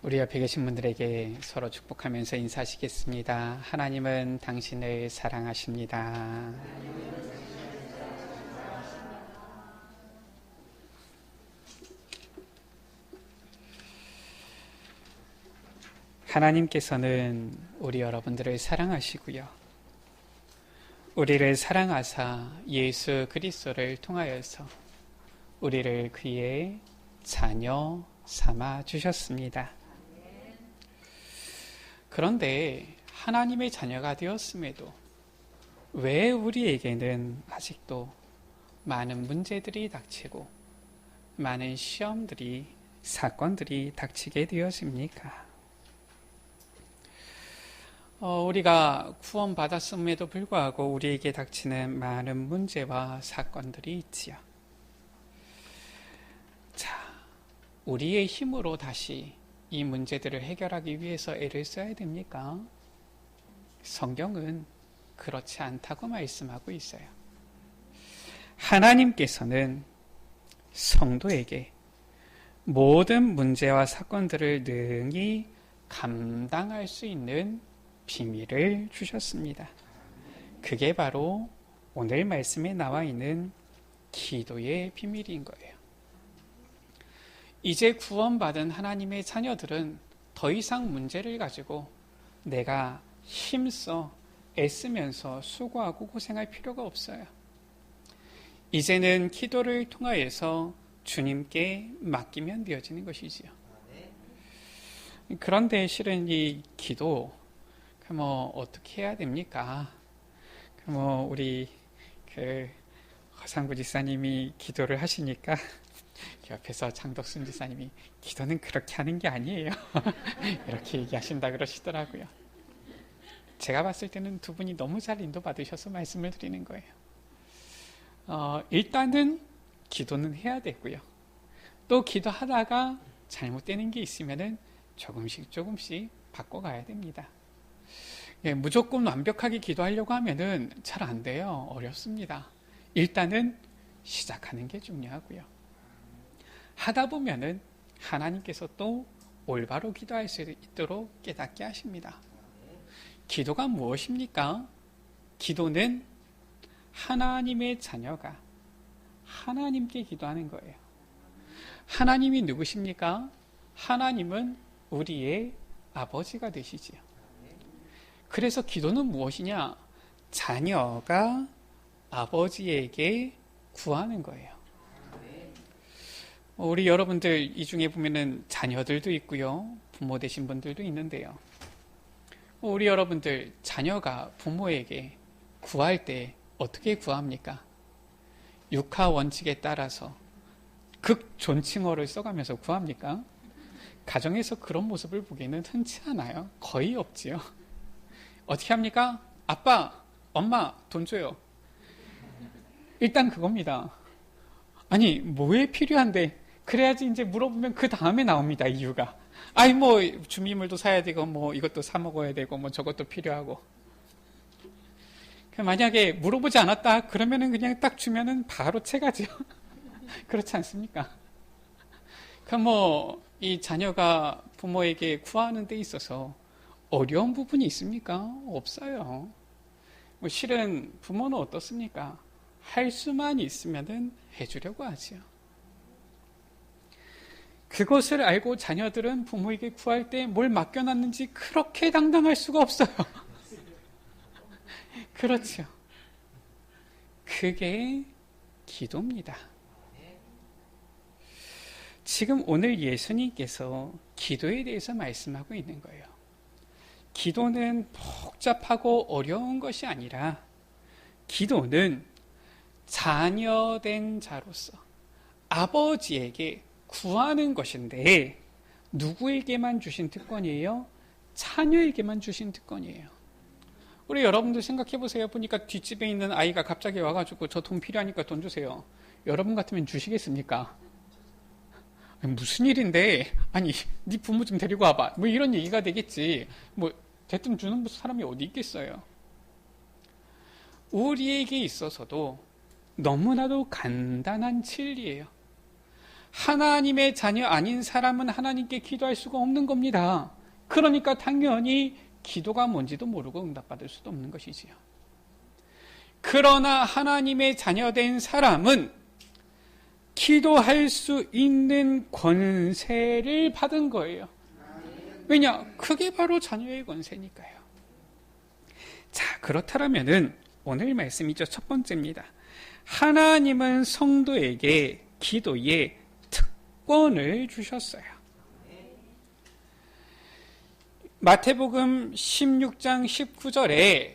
우리 옆에 계신 분들에게 서로 축복하면서 인사하시겠습니다. 하나님은 당신을 사랑하십니다. 하나님께서는 우리 여러분들을 사랑하시고요. 우리를 사랑하사 예수 그리스도를 통하여서 우리를 그의 자녀 삼아 주셨습니다. 그런데 하나님의 자녀가 되었음에도 왜 우리에게는 아직도 많은 문제들이 닥치고 많은 시험들이, 사건들이 닥치게 되었습니까? 우리가 구원받았음에도 불구하고 우리에게 닥치는 많은 문제와 사건들이 있지요. 자, 우리의 힘으로 다시 이 문제들을 해결하기 위해서 애를 써야 됩니까? 성경은 그렇지 않다고 말씀하고 있어요. 하나님께서는 성도에게 모든 문제와 사건들을 능히 감당할 수 있는 비밀을 주셨습니다. 그게 바로 오늘 말씀에 나와 있는 기도의 비밀인 거예요. 이제 구원받은 하나님의 자녀들은 더 이상 문제를 가지고 내가 힘써 애쓰면서 수고하고 고생할 필요가 없어요. 이제는 기도를 통하여서 주님께 맡기면 되어지는 것이지요. 그런데 실은 이 기도 어떻게 해야 됩니까? 우리 허상구 지사님이 기도를 하시니까 옆에서 장덕순 지사님이 기도는 그렇게 하는 게 아니에요. 이렇게 얘기하신다 그러시더라고요. 제가 봤을 때는 두 분이 너무 잘 인도받으셔서 말씀을 드리는 거예요. 일단은 기도는 해야 되고요. 또 기도하다가 잘못되는 게 있으면은 조금씩 바꿔가야 됩니다. 무조건 완벽하게 기도하려고 하면은 잘 안 돼요. 어렵습니다. 일단은 시작하는 게 중요하고요. 하다 보면은 하나님께서 또 올바로 기도할 수 있도록 깨닫게 하십니다. 기도가 무엇입니까? 기도는 하나님의 자녀가 하나님께 기도하는 거예요. 하나님이 누구십니까? 하나님은 우리의 아버지가 되시지요. 그래서 기도는 무엇이냐? 자녀가 아버지에게 구하는 거예요. 우리 여러분들 이 중에 보면은 자녀들도 있고요. 부모 되신 분들도 있는데요. 우리 여러분들 자녀가 부모에게 구할 때 어떻게 구합니까? 육하 원칙에 따라서 극존칭어를 써가면서 구합니까? 가정에서 그런 모습을 보기에는 흔치 않아요. 거의 없지요. 어떻게 합니까? 아빠, 엄마, 돈 줘요. 일단 그겁니다. 아니, 뭐에 필요한데? 그래야지 이제 물어보면 그 다음에 나옵니다, 이유가. 준비물도 사야 되고, 이것도 사 먹어야 되고, 저것도 필요하고. 만약에 물어보지 않았다, 그러면은 그냥 딱 주면은 바로 채가죠. 그렇지 않습니까? 이 자녀가 부모에게 구하는 데 있어서 어려운 부분이 있습니까? 없어요. 실은 부모는 어떻습니까? 할 수만 있으면은 해주려고 하지요. 그것을 알고 자녀들은 부모에게 구할 때 뭘 맡겨놨는지 그렇게 당당할 수가 없어요. 그렇죠. 그게 기도입니다. 지금 오늘 예수님께서 기도에 대해서 말씀하고 있는 거예요. 기도는 복잡하고 어려운 것이 아니라 기도는 자녀된 자로서 아버지에게 구하는 것인데 누구에게만 주신 특권이에요? 자녀에게만 주신 특권이에요. 우리 여러분들 생각해 보세요. 보니까 뒷집에 있는 아이가 갑자기 와가지고 저 돈 필요하니까 돈 주세요. 여러분 같으면 주시겠습니까? 무슨 일인데? 네 부모 좀 데리고 와봐. 이런 얘기가 되겠지. 대뜸 주는 사람이 어디 있겠어요? 우리에게 있어서도 너무나도 간단한 진리예요. 하나님의 자녀 아닌 사람은 하나님께 기도할 수가 없는 겁니다. 그러니까 당연히 기도가 뭔지도 모르고 응답받을 수도 없는 것이지요. 그러나 하나님의 자녀된 사람은 기도할 수 있는 권세를 받은 거예요. 왜냐? 그게 바로 자녀의 권세니까요. 자, 그렇다면은 오늘 말씀이죠. 첫 번째입니다. 하나님은 성도에게 기도에 특권을 주셨어요. 마태복음 16장 19절에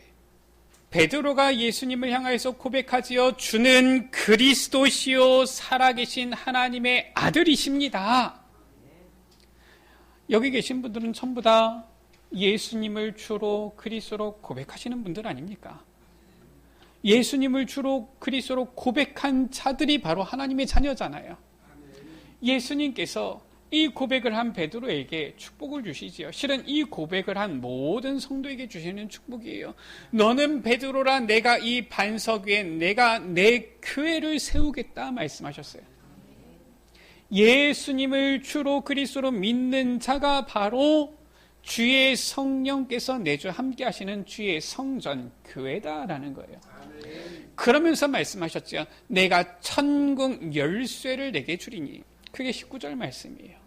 베드로가 예수님을 향하여서 고백하지요. 주는 그리스도시요 살아계신 하나님의 아들이십니다. 여기 계신 분들은 전부 다 예수님을 주로 그리스도로 고백하시는 분들 아닙니까? 예수님을 주로 그리스도로 고백한 자들이 바로 하나님의 자녀잖아요. 예수님께서 이 고백을 한 베드로에게 축복을 주시지요. 실은 이 고백을 한 모든 성도에게 주시는 축복이에요. 너는 베드로라, 내가 이 반석 위에 내가 내 교회를 세우겠다 말씀하셨어요. 예수님을 주로 그리스도로 믿는 자가 바로 주의 성령께서 내주 함께 하시는 주의 성전 교회다라는 거예요. 그러면서 말씀하셨죠. 내가 천국 열쇠를 내게 주리니. 그게 19절 말씀이에요.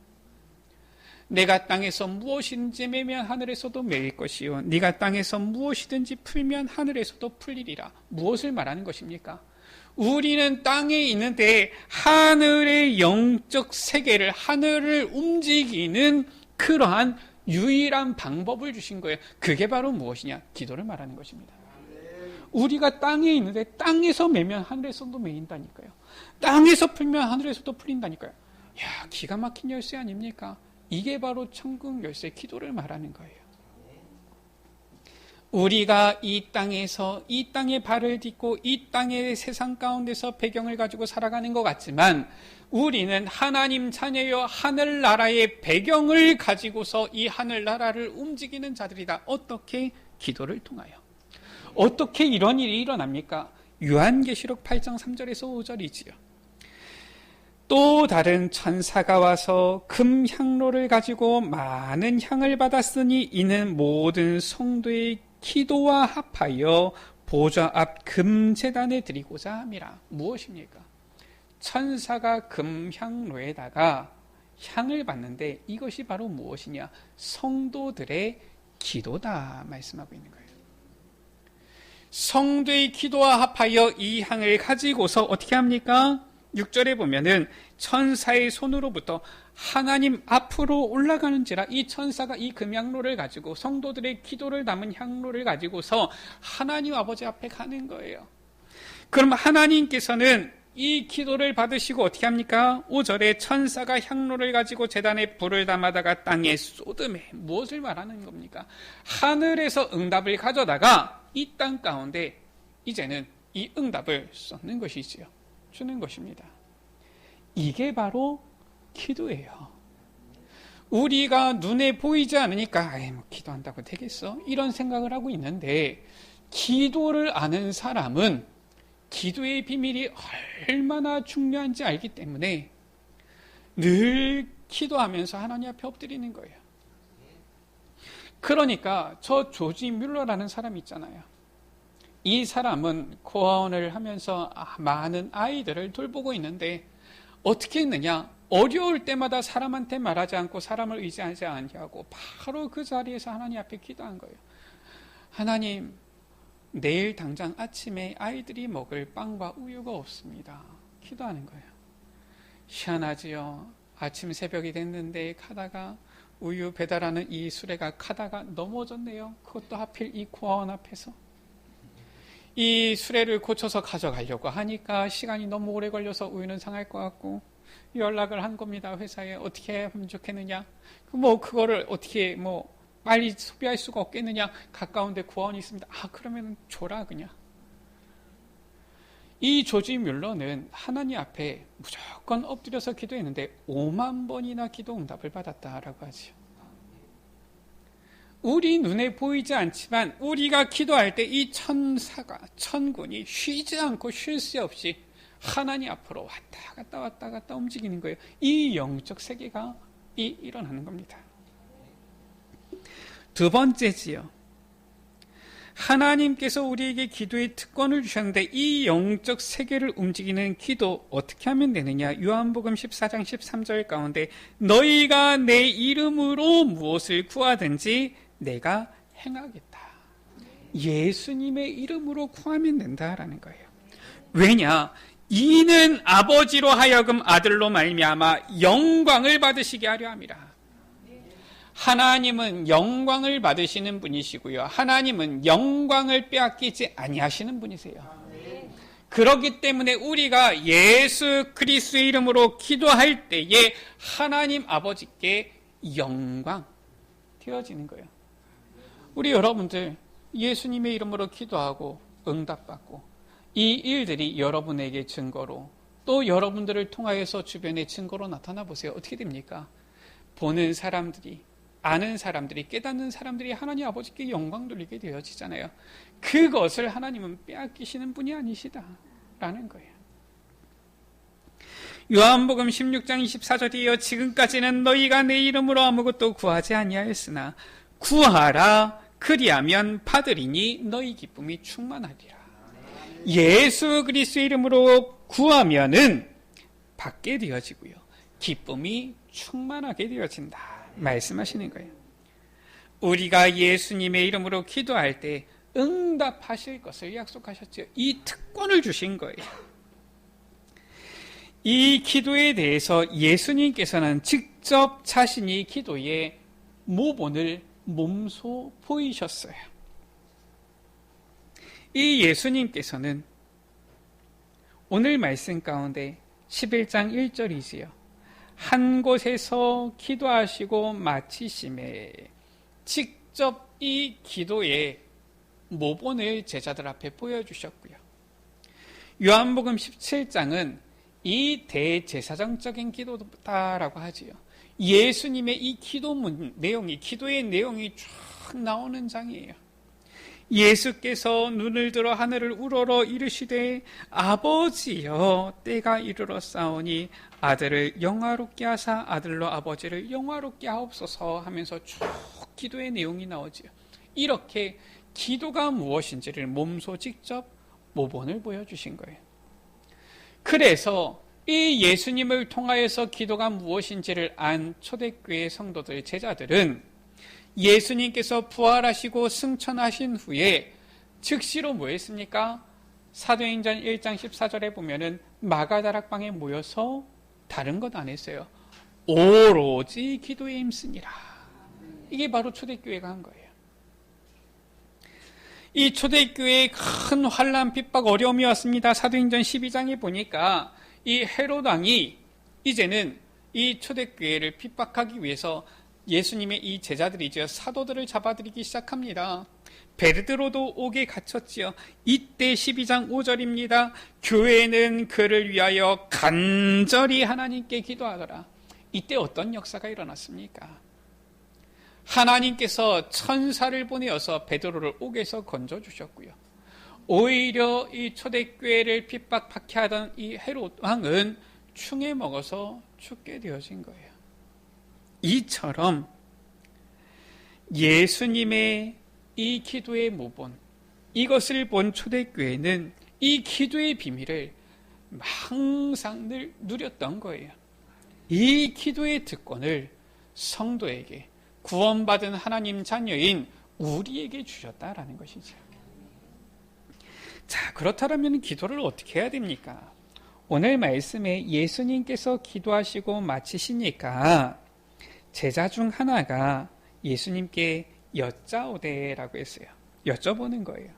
내가 땅에서 무엇이든지 매면 하늘에서도 매일 것이요 네가 땅에서 무엇이든지 풀면 하늘에서도 풀리리라. 무엇을 말하는 것입니까? 우리는 땅에 있는데 하늘의 영적 세계를, 하늘을 움직이는 그러한 유일한 방법을 주신 거예요. 그게 바로 무엇이냐? 기도를 말하는 것입니다. 우리가 땅에 있는데 땅에서 매면 하늘에서도 매인다니까요. 땅에서 풀면 하늘에서도 풀린다니까요. 야, 기가 막힌 열쇠 아닙니까? 이게 바로 천국 열쇠, 기도를 말하는 거예요. 우리가 이 땅에서 이 땅에 발을 딛고 이 땅의 세상 가운데서 배경을 가지고 살아가는 것 같지만 우리는 하나님 자녀여 하늘나라의 배경을 가지고서 이 하늘나라를 움직이는 자들이다. 어떻게? 기도를 통하여. 어떻게 이런 일이 일어납니까? 요한계시록 8장 3절에서 5절이지요. 또 다른 천사가 와서 금향로를 가지고 많은 향을 받았으니 이는 모든 성도의 기도와 합하여 보좌 앞 금제단에 드리고자 함이라. 무엇입니까? 천사가 금향로에다가 향을 받는데 이것이 바로 무엇이냐? 성도들의 기도다 말씀하고 있는 거예요. 성도의 기도와 합하여 이 향을 가지고서 어떻게 합니까? 6절에 보면은 천사의 손으로부터 하나님 앞으로 올라가는지라. 이 천사가 이 금향로를 가지고 성도들의 기도를 담은 향로를 가지고서 하나님 아버지 앞에 가는 거예요. 그럼 하나님께서는 이 기도를 받으시고 어떻게 합니까? 5절에 천사가 향로를 가지고 제단에 불을 담아다가 땅에 쏟음에. 무엇을 말하는 겁니까? 하늘에서 응답을 가져다가 이 땅 가운데 이제는 이 응답을 쏟는 것이지요. 주는 것입니다. 이게 바로 기도예요. 우리가 눈에 보이지 않으니까 뭐 기도한다고 되겠어? 이런 생각을 하고 있는데 기도를 아는 사람은 기도의 비밀이 얼마나 중요한지 알기 때문에 늘 기도하면서 하나님 앞에 엎드리는 거예요. 그러니까 저 조지 뮬러라는 사람 있잖아요. 이 사람은 구원을 하면서 많은 아이들을 돌보고 있는데 어떻게 했느냐? 어려울 때마다 사람한테 말하지 않고 사람을 의지하지 않냐고 바로 그 자리에서 하나님 앞에 기도한 거예요. 하나님, 내일 당장 아침에 아이들이 먹을 빵과 우유가 없습니다. 기도하는 거예요. 희한하지요. 아침 새벽이 됐는데 가다가 우유 배달하는 이 수레가 가다가 넘어졌네요. 그것도 하필 이 구원 앞에서. 이 수레를 고쳐서 가져가려고 하니까 시간이 너무 오래 걸려서 우유는 상할 것 같고 연락을 한 겁니다. 회사에 어떻게 하면 좋겠느냐. 그거를 어떻게 빨리 소비할 수가 없겠느냐. 가까운데 구원이 있습니다. 그러면 줘라 그냥. 이 조지 뮬러는 하나님 앞에 무조건 엎드려서 기도했는데 5만 번이나 기도 응답을 받았다라고 하죠. 우리 눈에 보이지 않지만 우리가 기도할 때 이 천사가, 천군이 쉬지 않고 쉴 새 없이 하나님 앞으로 왔다 갔다 움직이는 거예요. 이 영적 세계가 일어나는 겁니다. 두 번째지요. 하나님께서 우리에게 기도의 특권을 주셨는데 이 영적 세계를 움직이는 기도 어떻게 하면 되느냐? 요한복음 14장 13절 가운데 너희가 내 이름으로 무엇을 구하든지 내가 행하겠다. 예수님의 이름으로 구하면 된다라는 거예요. 왜냐? 이는 아버지로 하여금 아들로 말미암아 영광을 받으시게 하려 함이라. 하나님은 영광을 받으시는 분이시고요. 하나님은 영광을 빼앗기지 아니하시는 분이세요. 그렇기 때문에 우리가 예수 그리스도의 이름으로 기도할 때에 하나님 아버지께 영광 되어지는 거예요. 우리 여러분들 예수님의 이름으로 기도하고 응답받고 이 일들이 여러분에게 증거로 또 여러분들을 통하여서 주변에 증거로 나타나 보세요. 어떻게 됩니까? 보는 사람들이 아는 사람들이 깨닫는 사람들이 하나님 아버지께 영광 돌리게 되어지잖아요. 그것을 하나님은 빼앗기시는 분이 아니시다라는 거예요. 요한복음 16장 24절이에요. 지금까지는 너희가 내 이름으로 아무것도 구하지 아니하였으나 구하라 그리하면 받으리니 너희 기쁨이 충만하리라. 예수 그리스도의 이름으로 구하면은 받게 되어지고요. 기쁨이 충만하게 되어진다. 말씀하시는 거예요. 우리가 예수님의 이름으로 기도할 때 응답하실 것을 약속하셨죠. 이 특권을 주신 거예요. 이 기도에 대해서 예수님께서는 직접 자신이 기도의 모본을 몸소 보이셨어요. 이 예수님께서는 오늘 말씀 가운데 11장 1절이지요. 한 곳에서 기도하시고 마치심에 직접 이 기도의 모본을 제자들 앞에 보여주셨고요. 요한복음 17장은 이 대제사장적인 기도다라고 하지요. 예수님의 이 기도문 내용이, 기도의 내용이 쫙 나오는 장이에요. 예수께서 눈을 들어 하늘을 우러러 이르시되 아버지여 때가 이르렀사오니 아들을 영화롭게 하사 아들로 아버지를 영화롭게 하옵소서 하면서 쭉 기도의 내용이 나오지요. 이렇게 기도가 무엇인지를 몸소 직접 모본을 보여주신 거예요. 그래서 이 예수님을 통하여서 기도가 무엇인지를 안 초대교회 성도들, 제자들은 예수님께서 부활하시고 승천하신 후에 즉시로 뭐 했습니까? 사도행전 1장 14절에 보면은 마가다락방에 모여서 다른 것 안 했어요. 오로지 기도에 힘쓰니라. 이게 바로 초대교회가 한 거예요. 이 초대교회의 큰 환난, 핍박, 어려움이 왔습니다. 사도행전 12장에 보니까 이 헤롯 왕이 이제는 이 초대교회를 핍박하기 위해서 예수님의 이 제자들이죠. 사도들을 잡아들이기 시작합니다. 베드로도 옥에 갇혔지요. 이때 12장 5절입니다. 교회는 그를 위하여 간절히 하나님께 기도하더라. 이때 어떤 역사가 일어났습니까? 하나님께서 천사를 보내어서 베드로를 옥에서 건져주셨고요. 오히려 이 초대교회를 핍박 박해하던 이 헤롯 왕은 충에 먹어서 죽게 되어진 거예요. 이처럼 예수님의 이 기도의 모본, 이것을 본 초대교회는 이 기도의 비밀을 항상 늘 누렸던 거예요. 이 기도의 특권을 성도에게, 구원받은 하나님 자녀인 우리에게 주셨다라는 것이죠. 자, 그렇다면 기도를 어떻게 해야 됩니까? 오늘 말씀에 예수님께서 기도하시고 마치시니까 제자 중 하나가 예수님께 여짜오되라고 했어요. 여쭤보는 거예요.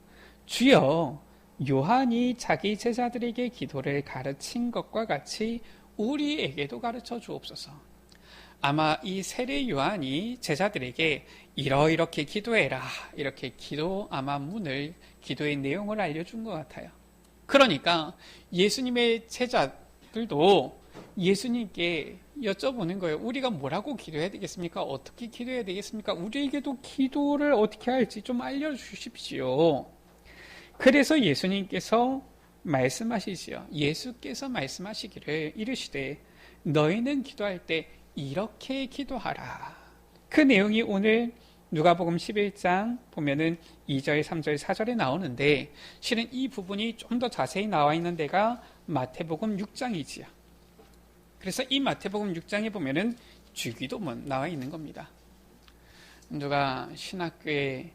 주여, 요한이 자기 제자들에게 기도를 가르친 것과 같이 우리에게도 가르쳐 주옵소서. 아마 이 세례 요한이 제자들에게 이렇게 기도해라, 이렇게 기도 아마 문을, 기도의 내용을 알려준 것 같아요. 그러니까 예수님의 제자들도 예수님께 여쭤보는 거예요. 우리가 뭐라고 기도해야 되겠습니까? 어떻게 기도해야 되겠습니까? 우리에게도 기도를 어떻게 할지 좀 알려주십시오. 그래서 예수님께서 말씀하시지요. 예수께서 말씀하시기를 이르시되 너희는 기도할 때 이렇게 기도하라. 그 내용이 오늘 누가복음 11장 보면은 2절, 3절, 4절에 나오는데 실은 이 부분이 좀 더 자세히 나와 있는 데가 마태복음 6장이지요. 그래서 이 마태복음 6장에 보면은 주기도문 나와 있는 겁니다. 누가 신학교에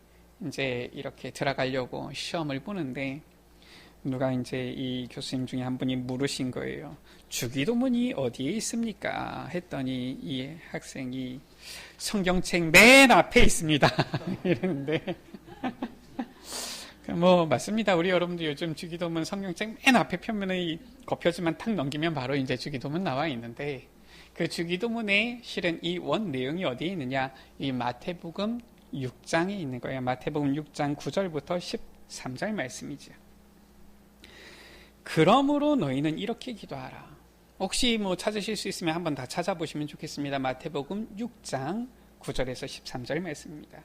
이제 이렇게 들어가려고 시험을 보는데 누가 이제 이 교수님 중에 한 분이 물으신 거예요. 주기도문이 어디에 있습니까? 했더니 이 학생이 성경책 맨 앞에 있습니다. 이러는데 뭐 맞습니다. 우리 여러분들 요즘 주기도문 성경책 맨 앞에 펴면은 이 겉표지만 탁 넘기면 바로 이제 주기도문 나와 있는데 그 주기도문에 실은 이 원 내용이 어디에 있느냐? 이 마태복음 6장에 있는 거예요. 마태복음 6장 9절부터 13절 말씀이죠. 그러므로 너희는 이렇게 기도하라. 혹시 뭐 찾으실 수 있으면 한번 다 찾아보시면 좋겠습니다. 마태복음 6장 9절에서 13절 말씀입니다.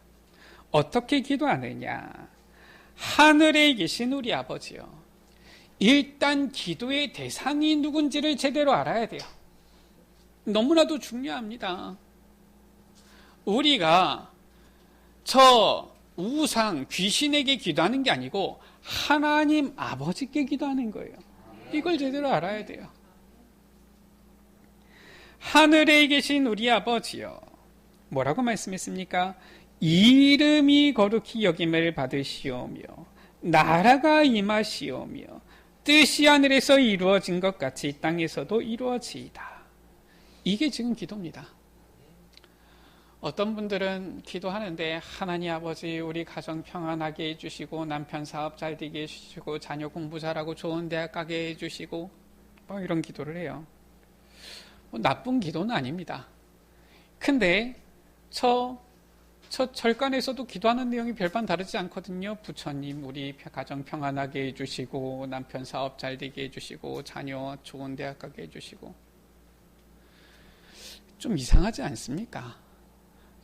어떻게 기도하느냐? 하늘에 계신 우리 아버지요. 일단 기도의 대상이 누군지를 제대로 알아야 돼요. 너무나도 중요합니다. 우리가 저 우상, 귀신에게 기도하는 게 아니고 하나님 아버지께 기도하는 거예요. 이걸 제대로 알아야 돼요. 하늘에 계신 우리 아버지요. 뭐라고 말씀했습니까? 이름이 거룩히 여김을 받으시오며 나라가 임하시오며 뜻이 하늘에서 이루어진 것 같이 땅에서도 이루어지이다. 이게 지금 기도입니다. 어떤 분들은 기도하는데 하나님 아버지 우리 가정 평안하게 해주시고 남편 사업 잘 되게 해주시고 자녀 공부 잘하고 좋은 대학 가게 해주시고 뭐 이런 기도를 해요. 나쁜 기도는 아닙니다. 근데 저 절간에서도 기도하는 내용이 별반 다르지 않거든요. 부처님 우리 가정 평안하게 해주시고 남편 사업 잘 되게 해주시고 자녀 좋은 대학 가게 해주시고 좀 이상하지 않습니까?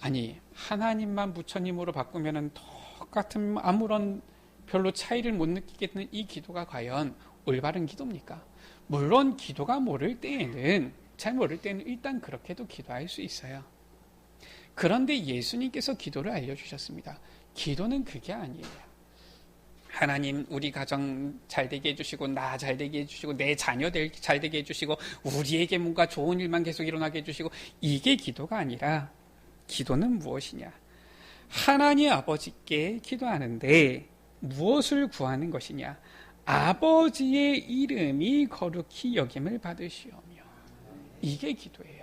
아니 하나님만 부처님으로 바꾸면 똑같은 아무런 별로 차이를 못 느끼겠는 이 기도가 과연 올바른 기도입니까? 물론 기도가 잘 모를 때는 일단 그렇게도 기도할 수 있어요. 그런데 예수님께서 기도를 알려주셨습니다. 기도는 그게 아니에요. 하나님 우리 가정 잘 되게 해주시고 나 잘 되게 해주시고 내 자녀들 잘 되게 해주시고 우리에게 뭔가 좋은 일만 계속 일어나게 해주시고 이게 기도가 아니라 기도는 무엇이냐? 하나님 아버지께 기도하는데 무엇을 구하는 것이냐? 아버지의 이름이 거룩히 여김을 받으시오며 이게 기도예요.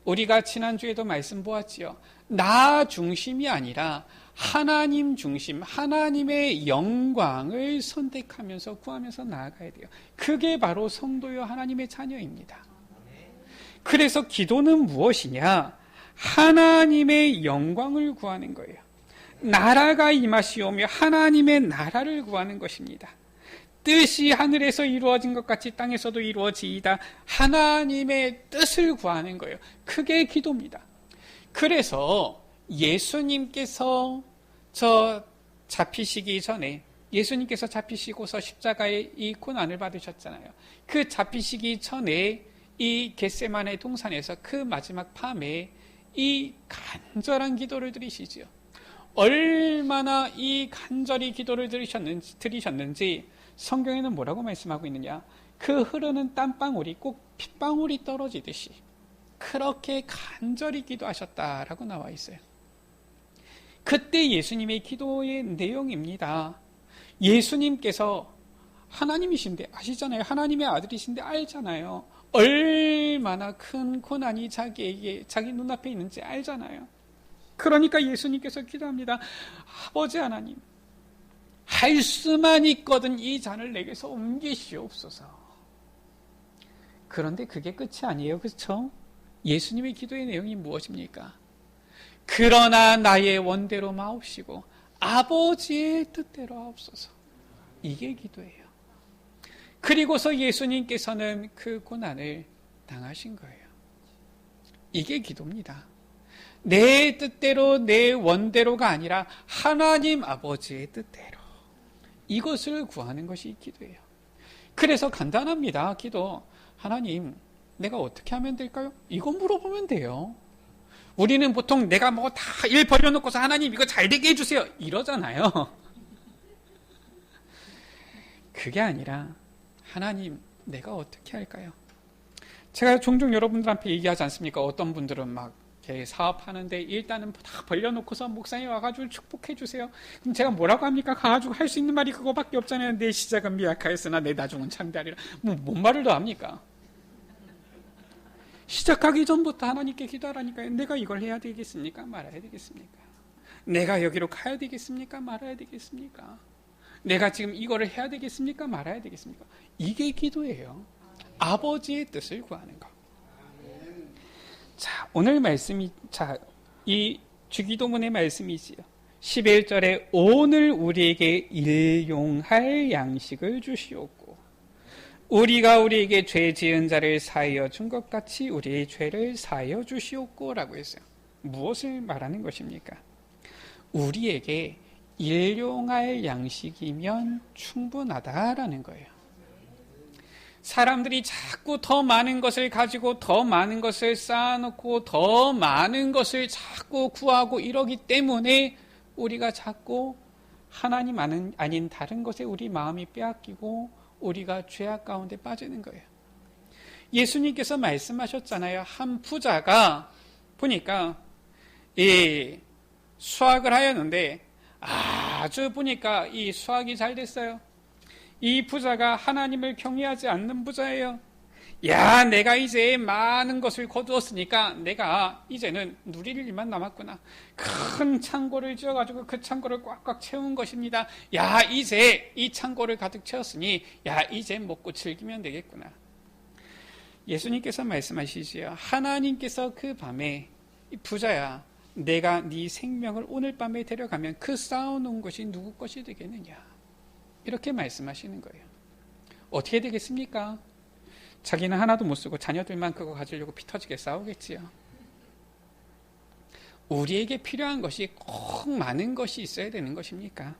우리가 지난주에도 말씀 보았지요. 나 중심이 아니라 하나님 중심, 하나님의 영광을 선택하면서 구하면서 나아가야 돼요. 그게 바로 성도요 하나님의 자녀입니다. 그래서 기도는 무엇이냐? 하나님의 영광을 구하는 거예요. 나라가 임하시오며 하나님의 나라를 구하는 것입니다. 뜻이 하늘에서 이루어진 것 같이 땅에서도 이루어지이다. 하나님의 뜻을 구하는 거예요. 그게 기도입니다. 그래서 예수님께서 잡히시기 전에 예수님께서 잡히시고서 십자가의 이 고난을 받으셨잖아요. 그 잡히시기 전에 이 겟세마네 동산에서 그 마지막 밤에 이 간절한 기도를 드리시지요. 얼마나 이 간절히 기도를 드리셨는지 성경에는 뭐라고 말씀하고 있느냐? 그 흐르는 땀방울이 꼭 핏방울이 떨어지듯이 그렇게 간절히 기도하셨다라고 나와 있어요. 그때 예수님의 기도의 내용입니다. 예수님께서 하나님이신데 아시잖아요. 하나님의 아들이신데 알잖아요. 얼마나 큰 고난이 자기 눈앞에 있는지 알잖아요. 그러니까 예수님께서 기도합니다. 아버지 하나님, 할 수만 있거든 이 잔을 내게서 옮기시옵소서. 그런데 그게 끝이 아니에요. 그렇죠? 예수님의 기도의 내용이 무엇입니까? 그러나 나의 원대로 마옵시고 아버지의 뜻대로 하옵소서. 이게 기도예요. 그리고서 예수님께서는 그 고난을 당하신 거예요. 이게 기도입니다. 내 뜻대로 내 원대로가 아니라 하나님 아버지의 뜻대로 이것을 구하는 것이 기도예요. 그래서 간단합니다. 기도. 하나님, 내가 어떻게 하면 될까요? 이거 물어보면 돼요. 우리는 보통 내가 뭐 다 일 벌려놓고서 하나님 이거 잘 되게 해주세요. 이러잖아요. 그게 아니라 하나님, 내가 어떻게 할까요? 제가 종종 여러분들한테 얘기하지 않습니까? 어떤 분들은 막 사업하는데 일단은 다 벌려놓고서 목사님 와가지고 축복해 주세요. 그럼 제가 뭐라고 합니까? 가가지고 할 수 있는 말이 그거밖에 없잖아요. 내 시작은 미약하였으나 내 나중은 창대하리라. 뭔 말을 더 합니까? 시작하기 전부터 하나님께 기도하라니까요. 내가 이걸 해야 되겠습니까? 말아야 되겠습니까? 내가 여기로 가야 되겠습니까? 말아야 되겠습니까? 내가 지금 이거를 해야 되겠습니까? 말아야 되겠습니까? 이게 기도예요. 아버지의 뜻을 구하는 것. 자, 오늘 말씀이, 이 주기도문의 말씀이지요. 11절에 오늘 우리에게 일용할 양식을 주시옵고, 우리가 우리에게 죄 지은 자를 사하여 준 것 같이 우리의 죄를 사하여 주시옵고 라고 했어요. 무엇을 말하는 것입니까? 우리에게 일용할 양식이면 충분하다라는 거예요. 사람들이 자꾸 더 많은 것을 가지고 더 많은 것을 쌓아놓고 더 많은 것을 자꾸 구하고 이러기 때문에 우리가 자꾸 하나님 아닌 다른 것에 우리 마음이 빼앗기고 우리가 죄악 가운데 빠지는 거예요. 예수님께서 말씀하셨잖아요. 한 부자가 보니까 수확을 하였는데 아주 보니까 이 수확이 잘 됐어요. 이 부자가 하나님을 경외하지 않는 부자예요. 야, 내가 이제 많은 것을 거두었으니까 내가 이제는 누릴 일만 남았구나. 큰 창고를 지어가지고 그 창고를 꽉꽉 채운 것입니다. 야, 이제 이 창고를 가득 채웠으니 야, 이제 먹고 즐기면 되겠구나. 예수님께서 말씀하시지요. 하나님께서 그 밤에 이 부자야, 내가 네 생명을 오늘 밤에 데려가면 그 쌓아놓은 것이 누구 것이 되겠느냐. 이렇게 말씀하시는 거예요. 어떻게 되겠습니까? 자기는 하나도 못 쓰고 자녀들만 그거 가지려고 피 터지게 싸우겠지요. 우리에게 필요한 것이 꼭 많은 것이 있어야 되는 것입니까?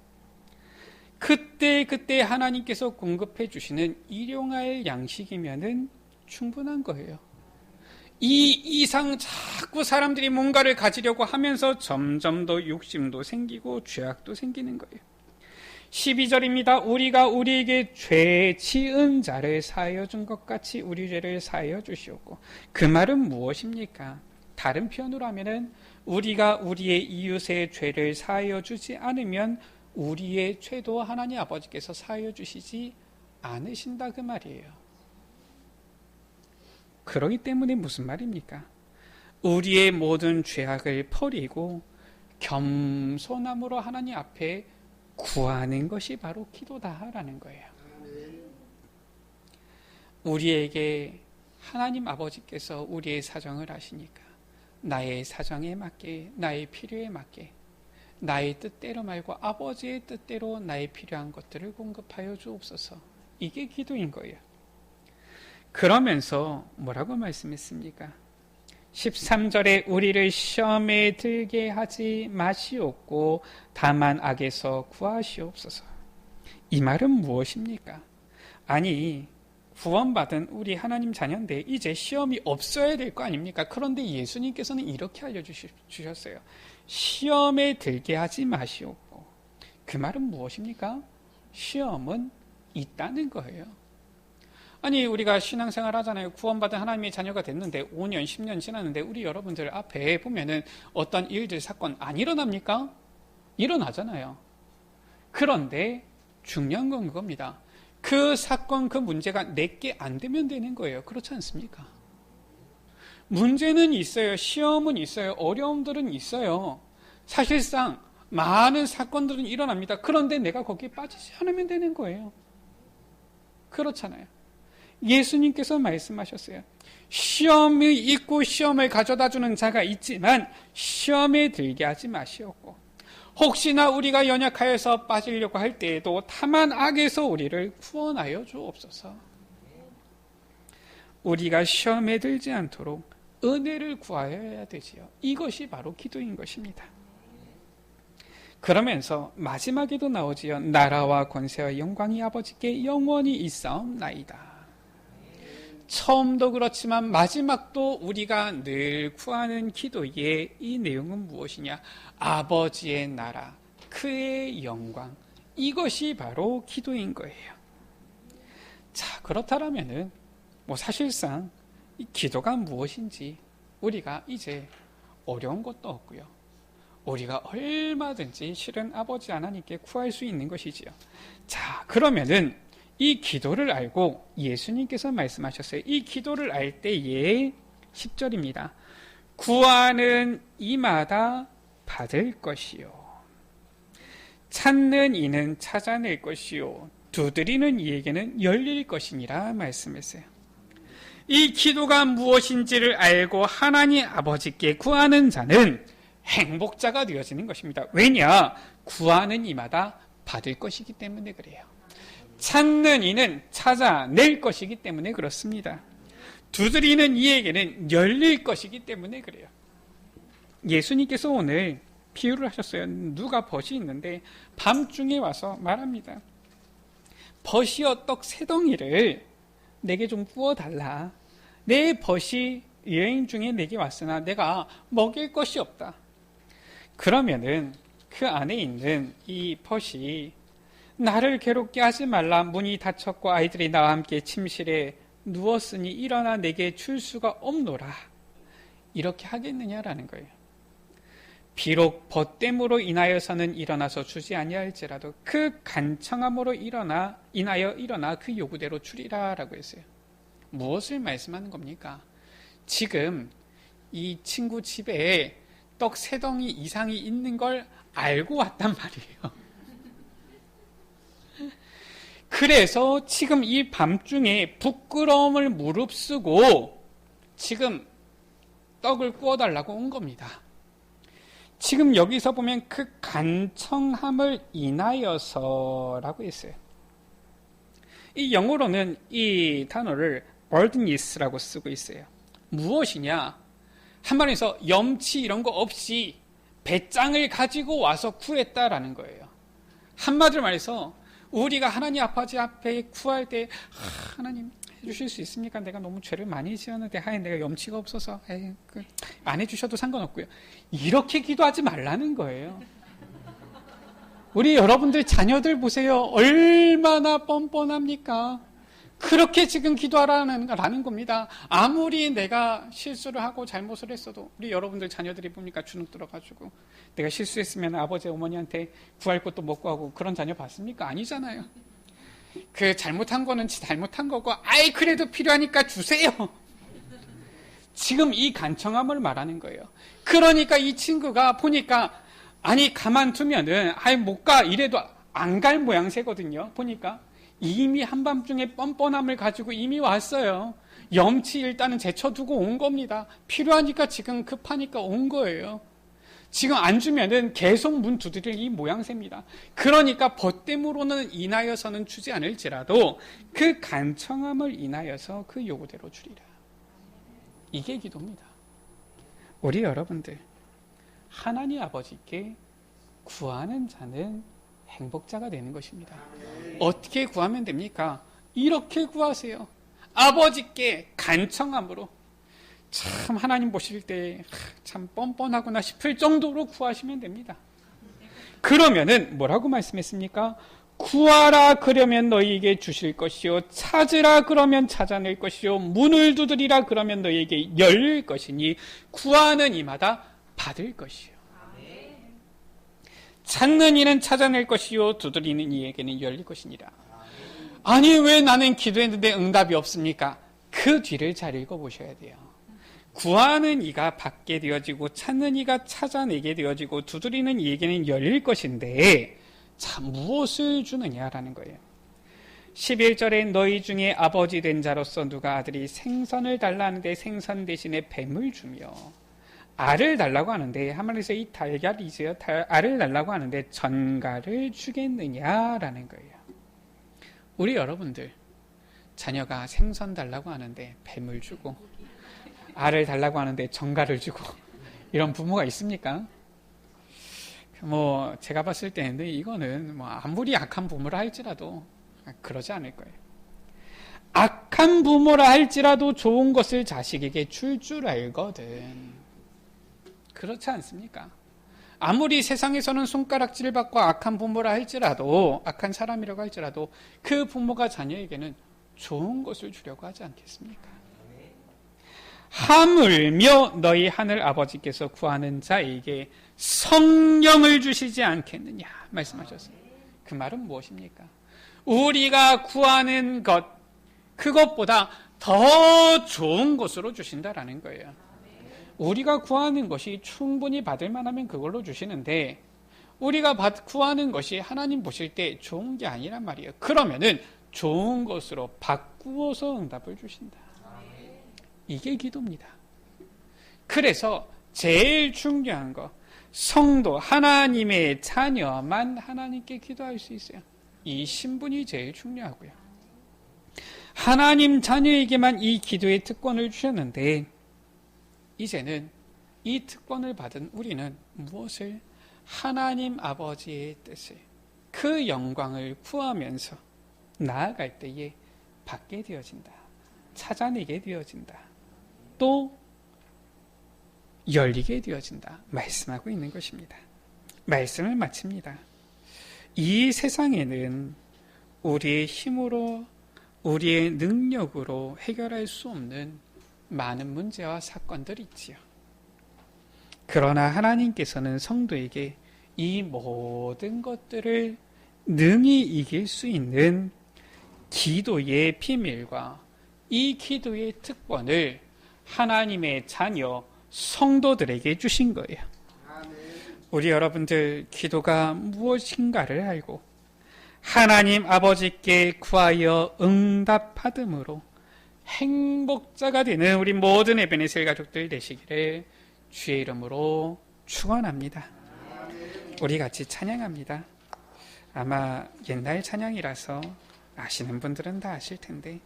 그때 하나님께서 공급해 주시는 일용할 양식이면은 충분한 거예요. 이 이상 자꾸 사람들이 뭔가를 가지려고 하면서 점점 더 욕심도 생기고 죄악도 생기는 거예요. 12절입니다. 우리가 우리에게 죄 지은 자를 사하여 준 것 같이 우리 죄를 사하여 주시옵고. 그 말은 무엇입니까? 다른 표현으로 하면은 우리가 우리의 이웃의 죄를 사하여 주지 않으면 우리의 죄도 하나님 아버지께서 사하여 주시지 않으신다 그 말이에요. 그러기 때문에 무슨 말입니까? 우리의 모든 죄악을 버리고 겸손함으로 하나님 앞에 구하는 것이 바로 기도다라는 거예요. 우리에게 하나님 아버지께서 우리의 사정을 아시니까 나의 사정에 맞게, 나의 필요에 맞게, 나의 뜻대로 말고 아버지의 뜻대로 나의 필요한 것들을 공급하여 주옵소서. 이게 기도인 거예요. 그러면서 뭐라고 말씀했습니까? 13절에 우리를 시험에 들게 하지 마시옵고 다만 악에서 구하시옵소서. 이 말은 무엇입니까? 아니, 구원받은 우리 하나님 자녀인데 이제 시험이 없어야 될 거 아닙니까? 그런데 예수님께서는 이렇게 알려주셨어요. 시험에 들게 하지 마시옵고. 그 말은 무엇입니까? 시험은 있다는 거예요. 아니, 우리가 신앙생활 하잖아요. 구원받은 하나님의 자녀가 됐는데 5년, 10년 지났는데 우리 여러분들 앞에 보면은 어떤 일들, 사건 안 일어납니까? 일어나잖아요. 그런데 중요한 건 그겁니다. 그 사건, 그 문제가 내게 안 되면 되는 거예요. 그렇지 않습니까? 문제는 있어요. 시험은 있어요. 어려움들은 있어요. 사실상 많은 사건들은 일어납니다. 그런데 내가 거기에 빠지지 않으면 되는 거예요. 그렇잖아요. 예수님께서 말씀하셨어요. 시험이 있고 시험을 가져다주는 자가 있지만 시험에 들게 하지 마시옵고 혹시나 우리가 연약하여서 빠지려고 할 때에도 다만 악에서 우리를 구원하여 주옵소서. 우리가 시험에 들지 않도록 은혜를 구하여야 되지요. 이것이 바로 기도인 것입니다. 그러면서 마지막에도 나오지요. 나라와 권세와 영광이 아버지께 영원히 있사옵나이다. 처음도 그렇지만 마지막도 우리가 늘 구하는 기도의 이 내용은 무엇이냐? 아버지의 나라, 그의 영광, 이것이 바로 기도인 거예요. 자, 그렇다면은 사실상 이 기도가 무엇인지 우리가 이제 어려운 것도 없고요. 우리가 얼마든지 실은 아버지 하나님께 구할 수 있는 것이지요. 자, 그러면은 이 기도를 알고 예수님께서 말씀하셨어요. 이 기도를 알 때에 10절입니다. 구하는 이마다 받을 것이요. 찾는 이는 찾아낼 것이요. 두드리는 이에게는 열릴 것이니라 말씀했어요. 이 기도가 무엇인지를 알고 하나님 아버지께 구하는 자는 행복자가 되어지는 것입니다. 왜냐? 구하는 이마다 받을 것이기 때문에 그래요. 찾는 이는 찾아낼 것이기 때문에 그렇습니다. 두드리는 이에게는 열릴 것이기 때문에 그래요. 예수님께서 오늘 비유를 하셨어요. 누가 벗이 있는데 밤중에 와서 말합니다. 벗이여 떡 3덩이를 내게 좀 구워달라. 내 벗이 여행 중에 내게 왔으나 내가 먹일 것이 없다. 그러면은 그 안에 있는 이 벗이 나를 괴롭게 하지 말라. 문이 닫혔고 아이들이 나와 함께 침실에 누웠으니 일어나 내게 줄 수가 없노라. 이렇게 하겠느냐라는 거예요. 비록 벗됨으로 인하여서는 일어나서 주지 아니할지라도 그 간청함으로 인하여 일어나 그 요구대로 주리라라고 했어요. 무엇을 말씀하는 겁니까? 지금 이 친구 집에 떡 3덩이 이상이 있는 걸 알고 왔단 말이에요. 그래서 지금 이 밤중에 부끄러움을 무릅쓰고 지금 떡을 구워달라고 온 겁니다. 지금 여기서 보면 그 간청함을 인하여서라고 했어요. 이 영어로는 이 단어를 boldness라고 쓰고 있어요. 무엇이냐? 한마디에서 염치 이런 거 없이 배짱을 가지고 와서 구했다라는 거예요. 한마디로 말해서 우리가 하나님 아버지 앞에 구할 때 하나님 해주실 수 있습니까? 내가 너무 죄를 많이 지었는데 내가 염치가 없어서 안 해주셔도 상관없고요. 이렇게 기도하지 말라는 거예요. 우리 여러분들 자녀들 보세요. 얼마나 뻔뻔합니까? 그렇게 지금 기도하라는 겁니다. 아무리 내가 실수를 하고 잘못을 했어도 우리 여러분들 자녀들이 보니까 주눅 들어가지고 내가 실수했으면 아버지 어머니한테 구할 것도 못 구하고 그런 자녀 봤습니까? 아니잖아요. 그 잘못한 거는 잘못한 거고 그래도 필요하니까 주세요. 지금 이 간청함을 말하는 거예요. 그러니까 이 친구가 보니까 가만두면은 못 가 이래도 안 갈 모양새거든요. 보니까 이미 한밤중에 뻔뻔함을 가지고 이미 왔어요. 염치 일단은 제쳐두고 온 겁니다. 필요하니까 지금 급하니까 온 거예요. 지금 안 주면은 계속 문 두드릴 이 모양새입니다. 그러니까 벗됨으로는 인하여서는 주지 않을지라도 그 간청함을 인하여서 그 요구대로 주리라. 이게 기도입니다. 우리 여러분들 하나님 아버지께 구하는 자는 행복자가 되는 것입니다. 어떻게 구하면 됩니까? 이렇게 구하세요. 아버지께 간청함으로. 참 하나님 보실 때 참 뻔뻔하구나 싶을 정도로 구하시면 됩니다. 그러면은 뭐라고 말씀했습니까? 구하라 그러면 너희에게 주실 것이요 찾으라 그러면 찾아낼 것이요 문을 두드리라 그러면 너희에게 열릴 것이니 구하는 이마다 받을 것이요 찾는 이는 찾아낼 것이요 두드리는 이에게는 열릴 것이니라. 아니 왜 나는 기도했는데 응답이 없습니까? 그 뒤를 잘 읽어보셔야 돼요. 구하는 이가 받게 되어지고 찾는 이가 찾아내게 되어지고 두드리는 이에게는 열릴 것인데 참 무엇을 주느냐라는 거예요. 11절에 너희 중에 아버지 된 자로서 누가 아들이 생선을 달라 하는데 생선 대신에 뱀을 주며 알을 달라고 하는데 한마디에서 이 달걀이죠. 알을 달라고 하는데 전갈을 주겠느냐라는 거예요. 우리 여러분들 자녀가 생선 달라고 하는데 뱀을 주고 알을 달라고 하는데 전갈을 주고 이런 부모가 있습니까? 제가 봤을 때는 이거는 아무리 악한 부모라 할지라도 그러지 않을 거예요. 악한 부모라 할지라도 좋은 것을 자식에게 줄 알거든. 그렇지 않습니까? 아무리 세상에서는 손가락질 받고 악한 부모라 할지라도, 악한 사람이라고 할지라도 그 부모가 자녀에게는 좋은 것을 주려고 하지 않겠습니까? 하물며 너희 하늘 아버지께서 구하는 자에게 성령을 주시지 않겠느냐 말씀하셨어요. 그 말은 무엇입니까? 우리가 구하는 것, 그것보다 더 좋은 것으로 주신다라는 거예요. 우리가 구하는 것이 충분히 받을 만하면 그걸로 주시는데, 우리가 구하는 것이 하나님 보실 때 좋은 게 아니란 말이에요. 그러면은 좋은 것으로 바꾸어서 응답을 주신다. 이게 기도입니다. 그래서 제일 중요한 거, 성도, 하나님의 자녀만 하나님께 기도할 수 있어요. 이 신분이 제일 중요하고요. 하나님 자녀에게만 이 기도의 특권을 주셨는데, 이제는 이 특권을 받은 우리는 무엇을? 하나님 아버지의 뜻을, 그 영광을 구하면서 나아갈 때에 받게 되어진다. 찾아내게 되어진다. 또 열리게 되어진다. 말씀하고 있는 것입니다. 말씀을 마칩니다. 이 세상에는 우리의 힘으로, 우리의 능력으로 해결할 수 없는 많은 문제와 사건들이 있지요. 그러나 하나님께서는 성도에게 이 모든 것들을 능히 이길 수 있는 기도의 비밀과 이 기도의 특권을 하나님의 자녀 성도들에게 주신 거예요. 우리 여러분들 기도가 무엇인가를 알고 하나님 아버지께 구하여 응답받음으로 행복자가 되는 우리 모든 에베네셀 가족들 되시기를 주의 이름으로 축원합니다. 우리 같이 찬양합니다. 아마 옛날 찬양이라서 아시는 분들은 다 아실 텐데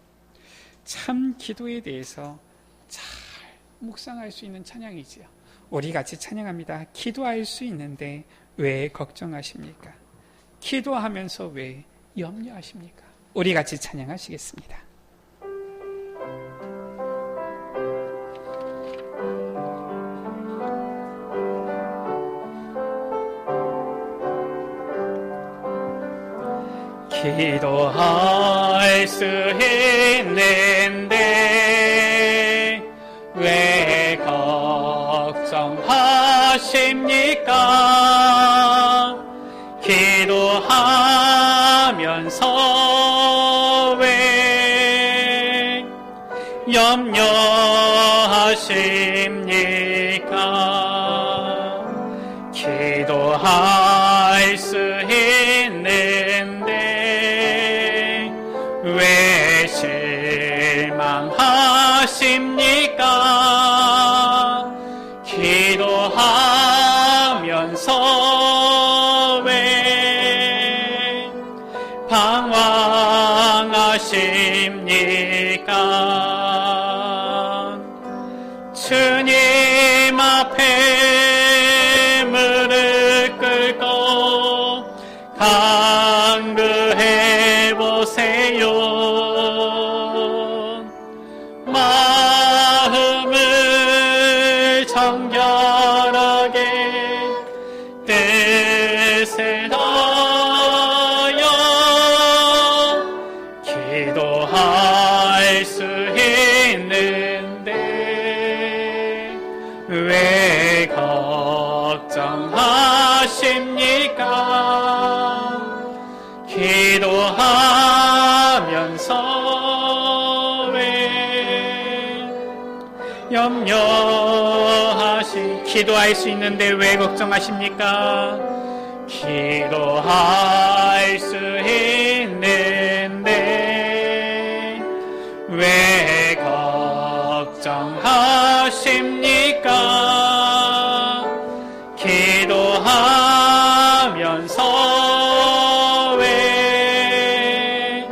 참 기도에 대해서 잘 묵상할 수 있는 찬양이지요. 우리 같이 찬양합니다. 기도할 수 있는데 왜 걱정하십니까? 기도하면서 왜 염려하십니까? 우리 같이 찬양하시겠습니다. 기도할 수 있는데 왜 걱정하십니까? 기도하면서 왜 염려하십니까? 기도할 수 있는데 왜 실망하십니까? 기도하면서 왜 방황하십니까? 주님 앞에 무릎 꿇고 간구해 보세요. 마음을 정결하게 뜻을 다하여 기도할 수 있는데 왜 걱정하십니까? 기도하면서 왜 기도할 수 있는데 왜 걱정하십니까? 기도할 수 있는데 왜 걱정하십니까? 기도하면서 왜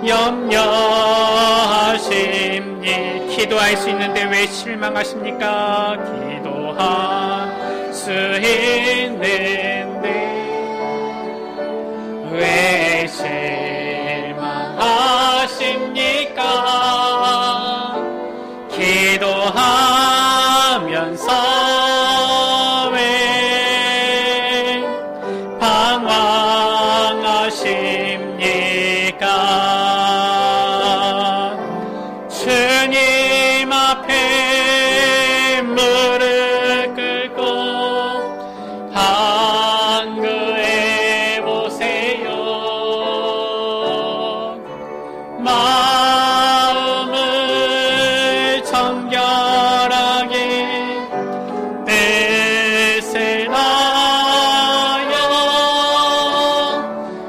염려하십니까? 기도할 수 있는데 왜 실망하십니까? 기도할 수 있는 하십니까? 기도하면서 왜 방황하십니까? 주님 앞에 무릎 꿇고 간구해 보세요. 마음을 정결하게 뜻을 다하여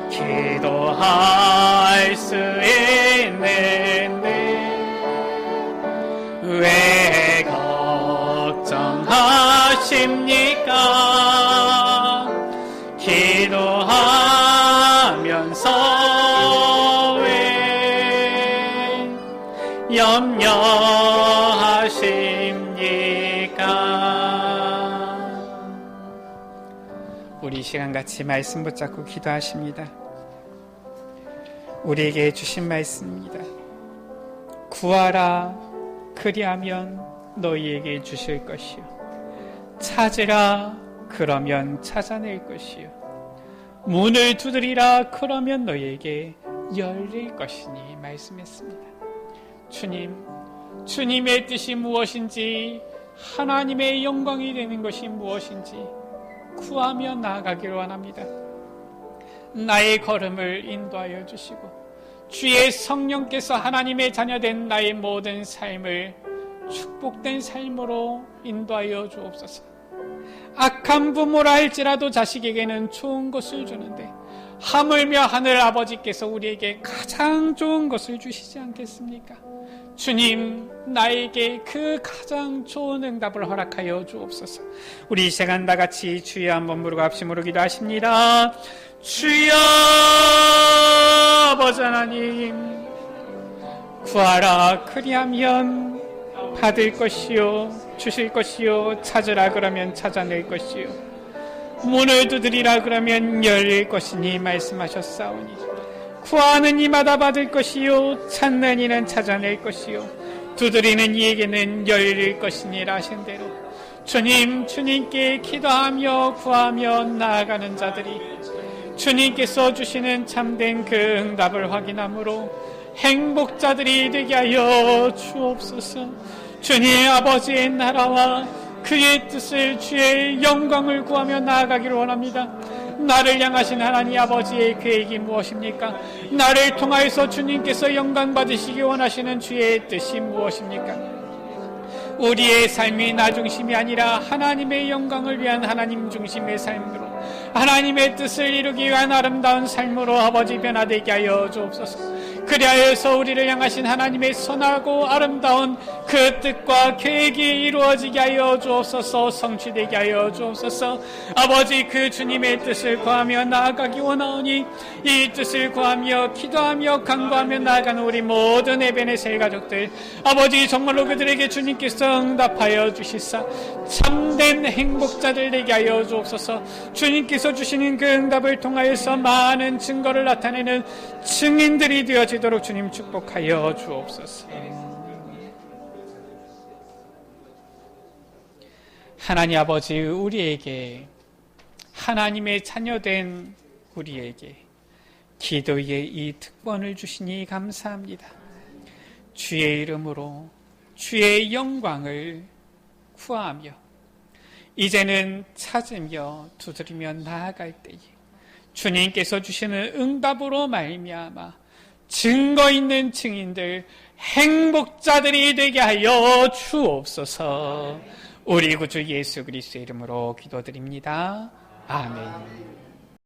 기도할 수 있는데 왜 걱정하십니까? 기도하면서 왜 염려하십니까? 우리 시간 같이 말씀 붙잡고 기도하십니다. 우리에게 주신 말씀입니다. 구하라 그리하면 너희에게 주실 것이요 찾으라 그러면 찾아낼 것이요 문을 두드리라 그러면 너희에게 열릴 것이니 말씀했습니다. 주님, 주님의 뜻이 무엇인지, 하나님의 영광이 되는 것이 무엇인지 구하며 나아가기를 원합니다. 나의 걸음을 인도하여 주시고 주의 성령께서 하나님의 자녀된 나의 모든 삶을 축복된 삶으로 인도하여 주옵소서. 악한 부모라 할지라도 자식에게는 좋은 것을 주는데 하물며 하늘 아버지께서 우리에게 가장 좋은 것을 주시지 않겠습니까? 주님, 나에게 그 가장 좋은 응답을 허락하여 주옵소서. 우리 이 시간 다 같이 주여 한번 부르고 합심으로 기도하십니다. 주여 아버지 하나님, 구하라 그리하면 받을 것이요 주실 것이요 찾으라 그러면 찾아낼 것이요 문을 두드리라 그러면 열릴 것이니 말씀하셨사오니 구하는 이마다 받을 것이요 찾는 이는 찾아낼 것이요 두드리는 이에게는 열릴 것이니라 하신 대로 주님, 주님께 기도하며 구하며 나아가는 자들이 주님께서 주시는 참된 그 응답을 확인함으로 행복자들이 되게 하여 주옵소서. 주님 아버지의 나라와 그의 뜻을, 주의 영광을 구하며 나아가기를 원합니다. 나를 향하신 하나님 아버지의 계획이 무엇입니까? 나를 통하여서 주님께서 영광 받으시기 원하시는 주의 뜻이 무엇입니까? 우리의 삶이 나 중심이 아니라 하나님의 영광을 위한 하나님 중심의 삶으로, 하나님의 뜻을 이루기 위한 아름다운 삶으로 아버지 변화되게 하여 주옵소서. 그리하여서 우리를 향하신 하나님의 선하고 아름다운 그 뜻과 계획이 이루어지게 하여 주옵소서. 성취되게 하여 주옵소서. 아버지, 그 주님의 뜻을 구하며 나아가기 원하오니 이 뜻을 구하며 기도하며 간구하며 나아가는 우리 모든 에베네셀 가족들, 아버지 정말로 그들에게 주님께서 응답하여 주시사 참된 행복자들 되게 하여 주옵소서. 주님께서 주시는 그 응답을 통하여서 많은 증거를 나타내는 증인들이 되어지도록 주님 축복하여 주옵소서. 하나님 아버지, 우리에게, 하나님의 자녀된 우리에게 기도의 이 특권을 주시니 감사합니다. 주의 이름으로 주의 영광을 구하며 이제는 찾으며 두드리며 나아갈 때에 주님께서 주시는 응답으로 말미암아 증거 있는 증인들, 행복자들이 되게 하여 주옵소서. 우리 구주 예수 그리스도의 이름으로 기도드립니다. 아멘.